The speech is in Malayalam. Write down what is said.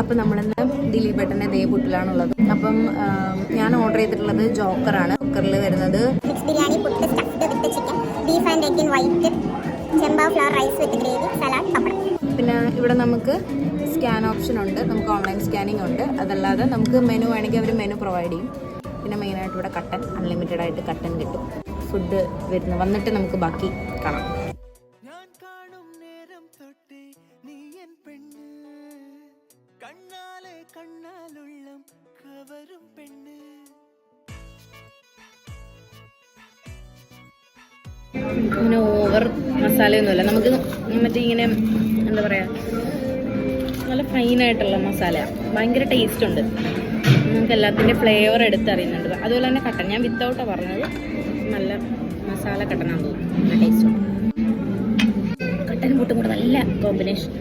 അപ്പം നമ്മളിന്ന് ദിലീപ് ഏട്ടൻ്റെ ദേ പുട്ടിലാണുള്ളത്. അപ്പം ഞാൻ ഓർഡർ ചെയ്തിട്ടുള്ളത് ജോക്കറാണ്. ജോക്കറിൽ വരുന്നത് mix biryani, puttu stuffed with chicken, beef and egg in white, ചെമ്പ flower rice with gravy, salad, pappadam. പിന്നെ ഇവിടെ നമുക്ക് സ്കാൻ ഓപ്ഷൻ ഉണ്ട്, നമുക്ക് ഓൺലൈൻ സ്കാനിങ് ഉണ്ട്. അതല്ലാതെ നമുക്ക് മെനു വേണമെങ്കിൽ അവർ മെനു പ്രൊവൈഡ് ചെയ്യും. പിന്നെ മെയിനായിട്ട് ഇവിടെ കട്ടൻ, അൺലിമിറ്റഡ് ആയിട്ട് കട്ടൻ കിട്ടും. ഫുഡ് വന്നിട്ട് നമുക്ക് ബാക്കി കാണാം. അങ്ങനെ ഓവർ മസാലയൊന്നുമില്ല. നമുക്ക് മറ്റേ ഇങ്ങനെ എന്താ പറയുക, നല്ല ഫൈനായിട്ടുള്ള മസാല, ഭയങ്കര ടേസ്റ്റ് ഉണ്ട്. നമുക്ക് എല്ലാത്തിൻ്റെ ഫ്ലേവർ എടുത്തറിയുന്നുണ്ട്. അതുപോലെ തന്നെ കട്ടൻ ഞാൻ വിത്തൗട്ടാണ് പറഞ്ഞത്, നല്ല മസാല കട്ടനാന്ന് തോന്നുന്നു, നല്ല ടേസ്റ്റ് ഉണ്ട്. കട്ടനും പുട്ടും കൂടെ നല്ല കോമ്പിനേഷൻ.